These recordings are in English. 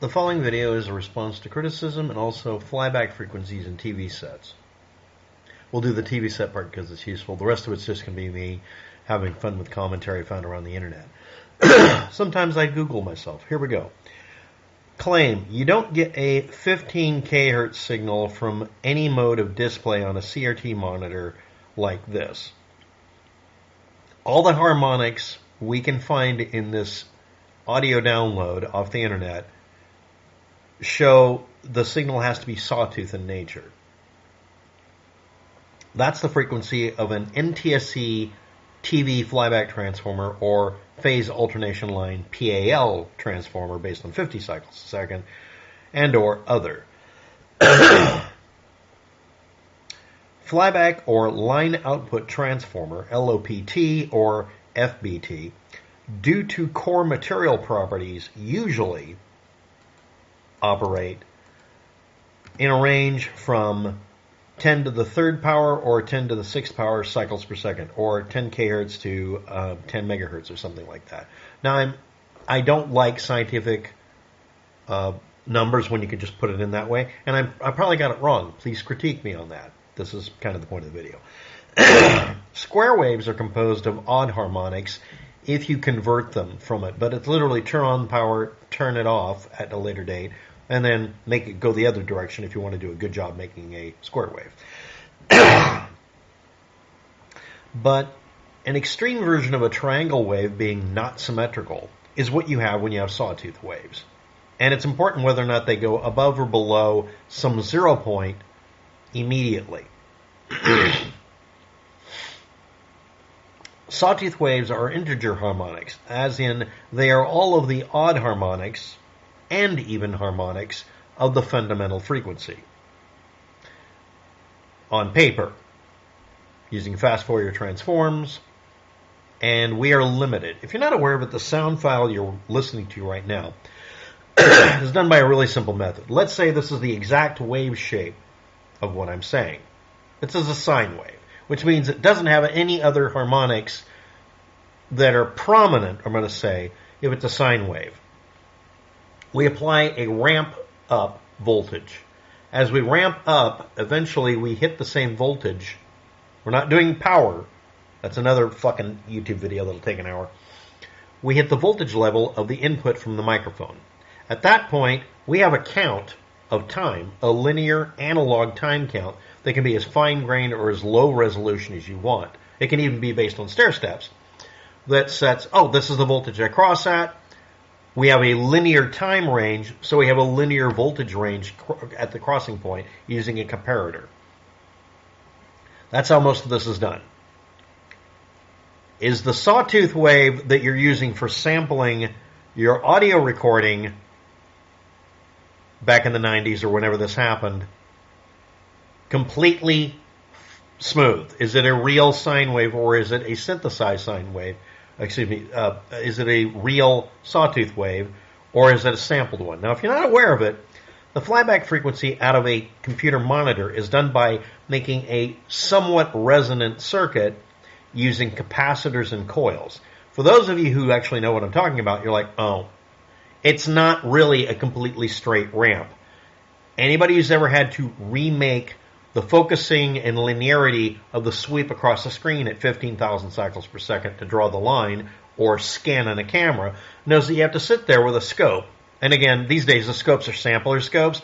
The following video is a response to criticism and also flyback frequencies in TV sets. We'll do the TV set part because it's useful. The rest of it's just going to be me having fun with commentary found around the internet. Sometimes I Google myself. Here we go. Claim: you don't get a 15 kHz signal from any mode of display on a CRT monitor like this. All the harmonics we can find in this audio download off the internet show the signal has to be sawtooth in nature. That's the frequency of an NTSC TV flyback transformer or phase alternation line PAL transformer based on 50 cycles a second and or other. Flyback or line output transformer, LOPT or FBT, due to core material properties, usually operate in a range from 10 to the third power or 10 to the sixth power cycles per second, or 10 kHz to 10 megahertz or something like that. Now, I don't like scientific numbers when you can just put it in that way, and I probably got it wrong. Please critique me on that. This is kind of the point of the video. Square waves are composed of odd harmonics if you convert them from it, but it's literally turn on power, turn it off at a later date, and then make it go the other direction if you want to do a good job making a square wave. But an extreme version of a triangle wave being not symmetrical is what you have when you have sawtooth waves. And it's important whether or not they go above or below some 0 point immediately. Sawtooth waves are integer harmonics, as in they are all of the odd harmonics and even harmonics of the fundamental frequency. On paper, using fast Fourier transforms, and we are limited. If you're not aware of it, the sound file you're listening to right now is done by a really simple method. Let's say this is the exact wave shape of what I'm saying. This is a sine wave, which means it doesn't have any other harmonics that are prominent, I'm going to say, if it's a sine wave. We apply a ramp up voltage. As we ramp up, eventually we hit the same voltage. We're not doing power. That's another fucking YouTube video that'll take an hour. We hit the voltage level of the input from the microphone. At that point, we have a count of time, a linear analog time count that can be as fine-grained or as low resolution as you want. It can even be based on stair steps. That sets, oh, this is the voltage I cross at. We have a linear time range, so we have a linear voltage range at the crossing point using a comparator. That's how most of this is done. Is the sawtooth wave that you're using for sampling your audio recording back in the 90s or whenever this happened completely smooth? Is it a real sine wave or is it a synthesized sine wave? Excuse me, is it a real sawtooth wave, or is it a sampled one? Now, if you're not aware of it, the flyback frequency out of a computer monitor is done by making a somewhat resonant circuit using capacitors and coils. For those of you who actually know what I'm talking about, you're like, oh, it's not really a completely straight ramp. Anybody who's ever had to remake the focusing and linearity of the sweep across the screen at 15,000 cycles per second to draw the line or scan on a camera knows that you have to sit there with a scope. And again, these days the scopes are sampler scopes.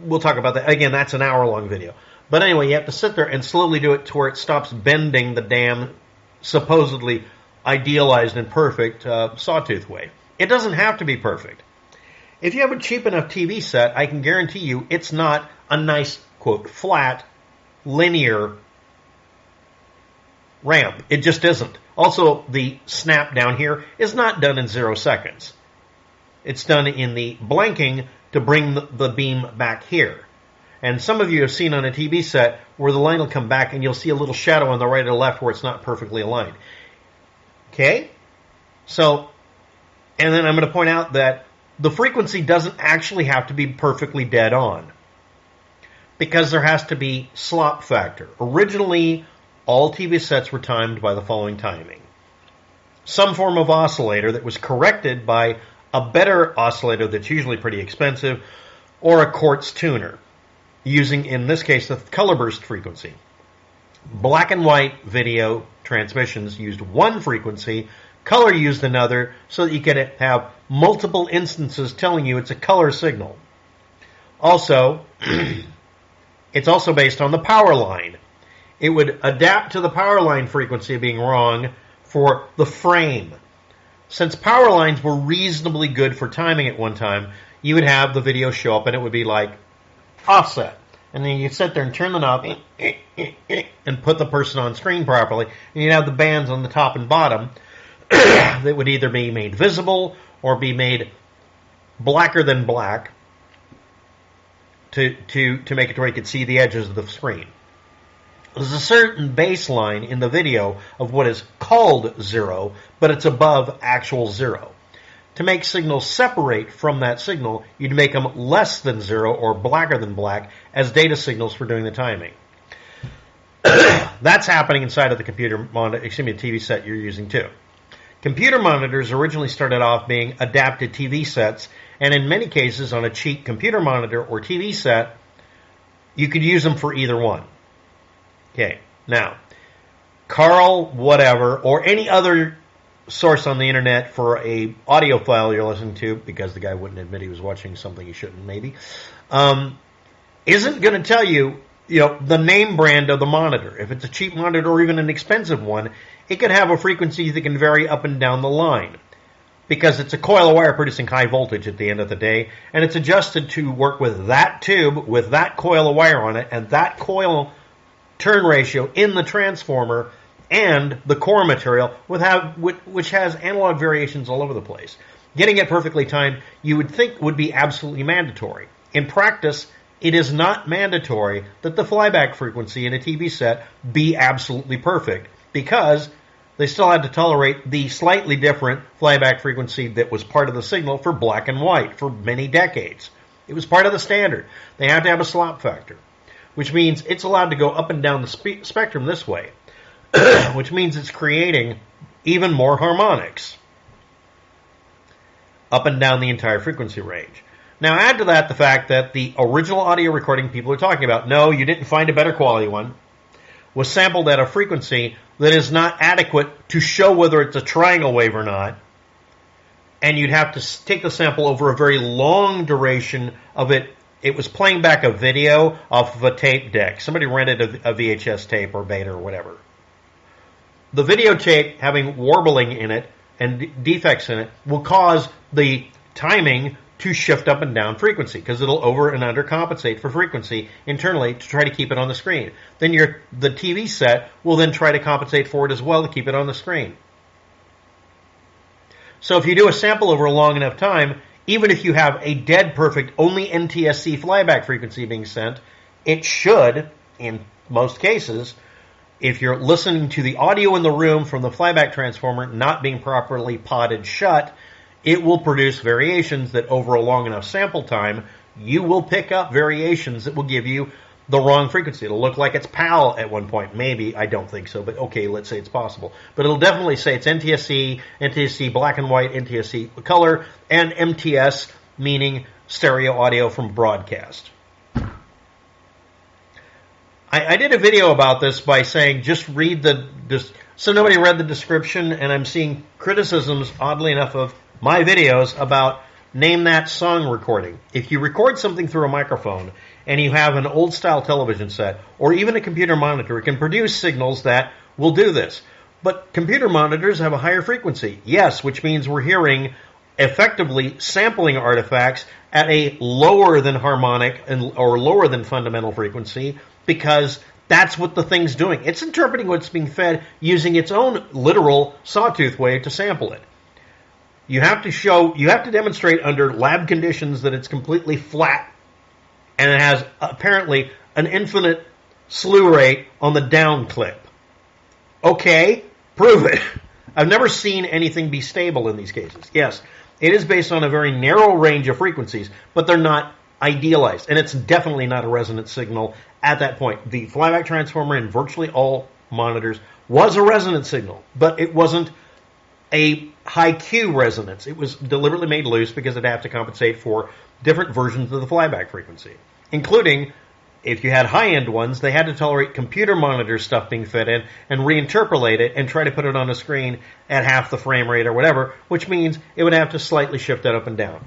We'll talk about that. Again, that's an hour-long video. But anyway, you have to sit there and slowly do it to where it stops bending the damn supposedly idealized and perfect sawtooth wave. It doesn't have to be perfect. If you have a cheap enough TV set, I can guarantee you it's not a nice, quote, flat, linear ramp. It just isn't. Also, the snap down here is not done in 0 seconds. It's done in the blanking to bring the beam back here. And some of you have seen on a TV set where the line will come back and you'll see a little shadow on the right or left where it's not perfectly aligned. Okay? So, and then I'm going to point out that the frequency doesn't actually have to be perfectly dead on, because there has to be slop factor. Originally, all TV sets were timed by the following timing. Some form of oscillator that was corrected by a better oscillator that's usually pretty expensive, or a quartz tuner, using, in this case, the color burst frequency. Black and white video transmissions used one frequency, color used another, so that you can have multiple instances telling you it's a color signal. Also, it's also based on the power line. It would adapt to the power line frequency being wrong for the frame. Since power lines were reasonably good for timing at one time, you would have the video show up and it would be like offset. And then you'd sit there and turn the knob and put the person on screen properly. And you'd have the bands on the top and bottom that would either be made visible or be made blacker than black to make it to where you could see the edges of the screen. There's a certain baseline in the video of what is called zero, but it's above actual zero. To make signals separate from that signal, you'd make them less than zero or blacker than black as data signals for doing the timing. That's happening inside of the computer monitor, the TV set you're using too. Computer monitors originally started off being adapted TV sets, and in many cases on a cheap computer monitor or TV set, you could use them for either one. Okay, now, Carl whatever, or any other source on the internet for a audio file you're listening to, because the guy wouldn't admit he was watching something he shouldn't maybe, isn't going to tell you, the name brand of the monitor. If it's a cheap monitor or even an expensive one, it could have a frequency that can vary up and down the line, because it's a coil of wire producing high voltage at the end of the day, and it's adjusted to work with that tube, with that coil of wire on it, and that coil turn ratio in the transformer and the core material, which has analog variations all over the place. Getting it perfectly timed, you would think would be absolutely mandatory. In practice, it is not mandatory that the flyback frequency in a TV set be absolutely perfect, because they still had to tolerate the slightly different flyback frequency that was part of the signal for black and white for many decades. It was part of the standard. They had to have a slop factor, which means it's allowed to go up and down the spectrum this way, which means it's creating even more harmonics up and down the entire frequency range. Now add to that the fact that the original audio recording people are talking about, no, you didn't find a better quality one, was sampled at a frequency that is not adequate to show whether it's a triangle wave or not, and you'd have to take the sample over a very long duration of it. It was playing back a video off of a tape deck. Somebody rented a VHS tape or beta or whatever. The videotape having warbling in it and defects in it will cause the timing to shift up and down frequency, because it'll over and under compensate for frequency internally to try to keep it on the screen. Then the TV set will then try to compensate for it as well to keep it on the screen. So if you do a sample over a long enough time, even if you have a dead perfect only NTSC flyback frequency being sent, it should, in most cases, if you're listening to the audio in the room from the flyback transformer not being properly potted shut, it will produce variations that over a long enough sample time, you will pick up variations that will give you the wrong frequency. It'll look like it's PAL at one point. Maybe, I don't think so, but okay, let's say it's possible. But it'll definitely say it's NTSC, NTSC black and white, NTSC color, and MTS, meaning stereo audio from broadcast. I did a video about this by saying just read so nobody read the description, and I'm seeing criticisms, oddly enough, of my videos about name that song recording. If you record something through a microphone and you have an old style television set or even a computer monitor, it can produce signals that will do this. But computer monitors have a higher frequency. Yes, which means we're hearing effectively sampling artifacts at a lower than harmonic or lower than fundamental frequency, because that's what the thing's doing. It's interpreting what's being fed using its own literal sawtooth wave to sample it. You have to demonstrate under lab conditions that it's completely flat and it has apparently an infinite slew rate on the down clip. Okay, prove it. I've never seen anything be stable in these cases. Yes, it is based on a very narrow range of frequencies, but they're not idealized, and it's definitely not a resonant signal at that point. The flyback transformer in virtually all monitors was a resonant signal, but it wasn't a high Q resonance. It was deliberately made loose because it'd have to compensate for different versions of the flyback frequency, including, if you had high-end ones, they had to tolerate computer monitor stuff being fed in and reinterpolate it and try to put it on a screen at half the frame rate or whatever, which means it would have to slightly shift it up and down.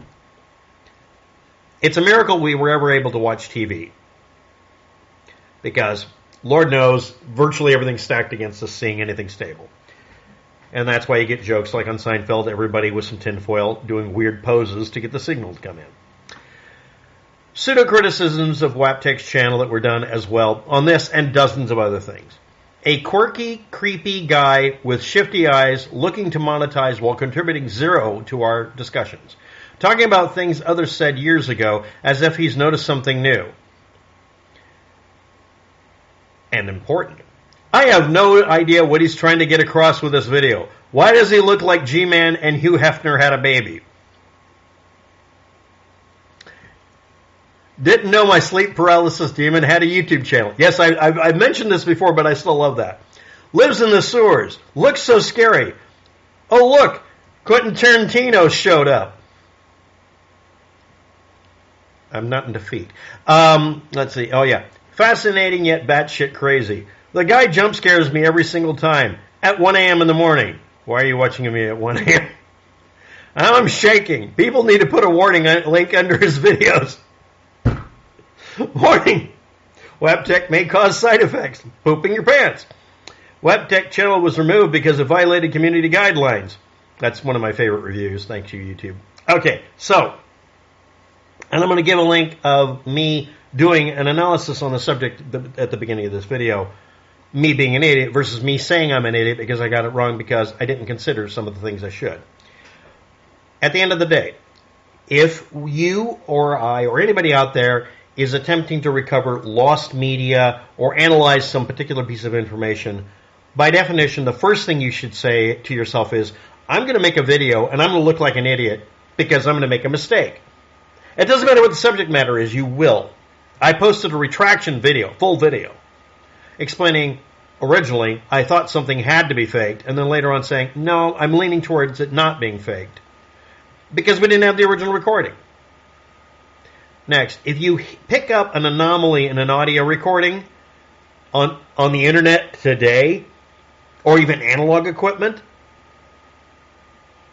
It's a miracle we were ever able to watch TV, because Lord knows virtually everything's stacked against us seeing anything stable. And that's why you get jokes like on Seinfeld, everybody with some tinfoil doing weird poses to get the signal to come in. Pseudo-criticisms of Waptek's channel that were done as well on this and dozens of other things. A quirky, creepy guy with shifty eyes looking to monetize while contributing zero to our discussions. Talking about things others said years ago as if he's noticed something new and important. I have no idea what he's trying to get across with this video. Why does he look like G-Man and Hugh Hefner had a baby? Didn't know my sleep paralysis demon had a YouTube channel. Yes, I've mentioned this before, but I still love that. Lives in the sewers. Looks so scary. Oh, look. Quentin Tarantino showed up. I'm not into feet. Let's see. Oh, yeah. Fascinating yet batshit crazy. The guy jump scares me every single time. At 1 a.m. in the morning. Why are you watching me at 1 a.m.? I'm shaking. People need to put a warning link under his videos. Warning. Waptek may cause side effects. Pooping your pants. Waptek channel was removed because it violated community guidelines. That's one of my favorite reviews. Thank you, YouTube. Okay, so, and I'm going to give a link of me doing an analysis on the subject at the beginning of this video. Me being an idiot versus me saying I'm an idiot because I got it wrong because I didn't consider some of the things I should. At the end of the day, if you or I or anybody out there is attempting to recover lost media or analyze some particular piece of information, by definition, the first thing you should say to yourself is, I'm going to make a video and I'm going to look like an idiot because I'm going to make a mistake. It doesn't matter what the subject matter is, you will. I posted a retraction video, full video, explaining originally I thought something had to be faked, and then later on saying, no, I'm leaning towards it not being faked because we didn't have the original recording. Next, if you pick up an anomaly in an audio recording on the internet today, or even analog equipment,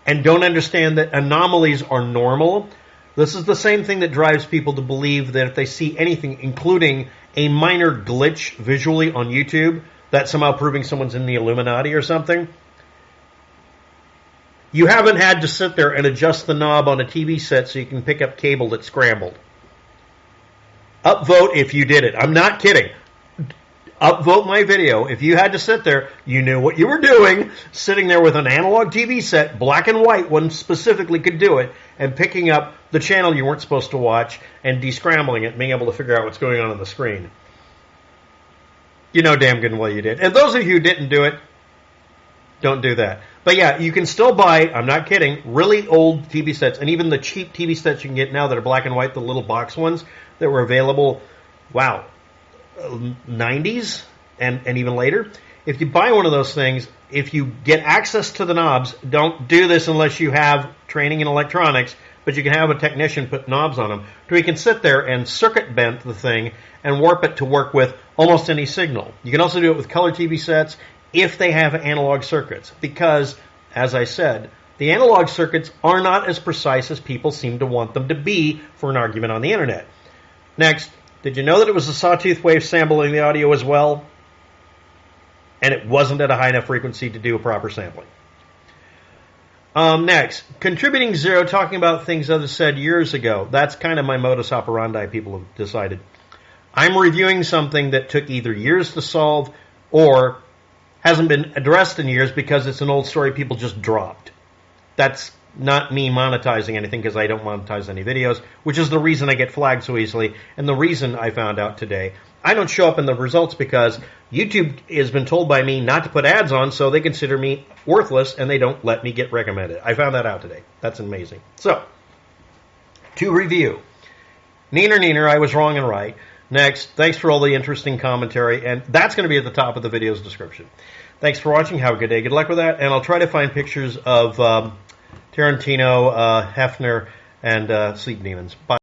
and don't understand that anomalies are normal, this is the same thing that drives people to believe that if they see anything, including a minor glitch visually on YouTube, that's somehow proving someone's in the Illuminati or something. You haven't had to sit there and adjust the knob on a TV set so you can pick up cable that's scrambled. Upvote if you did it. I'm not kidding. Upvote my video. If you had to sit there, you knew what you were doing, sitting there with an analog TV set, black and white one specifically could do it, and picking up the channel you weren't supposed to watch and descrambling it and being able to figure out what's going on the screen. You know damn good and well you did. And those of you who didn't do it, don't do that. But yeah, you can still buy, I'm not kidding, really old TV sets, and even the cheap TV sets you can get now that are black and white, the little box ones that were available, wow, 90s and even later. If you buy one of those things, if you get access to the knobs, don't do this unless you have training in electronics, but you can have a technician put knobs on them, so you can sit there and circuit bend the thing and warp it to work with almost any signal. You can also do it with color TV sets if they have analog circuits, because, as I said, the analog circuits are not as precise as people seem to want them to be for an argument on the internet. Next, did you know that it was a sawtooth wave sampling the audio as well? And it wasn't at a high enough frequency to do a proper sampling. Next, contributing zero, talking about things others said years ago. That's kind of my modus operandi, people have decided. I'm reviewing something that took either years to solve or hasn't been addressed in years because it's an old story people just dropped. That's not me monetizing anything because I don't monetize any videos, which is the reason I get flagged so easily, and the reason I found out today. I don't show up in the results because YouTube has been told by me not to put ads on, so they consider me worthless and they don't let me get recommended. I found that out today. That's amazing. So, to review. Neener, I was wrong and right. Next, thanks for all the interesting commentary, and that's going to be at the top of the video's description. Thanks for watching. Have a good day. Good luck with that, and I'll try to find pictures of Tarantino, Hefner, and Sleep Demons. Bye.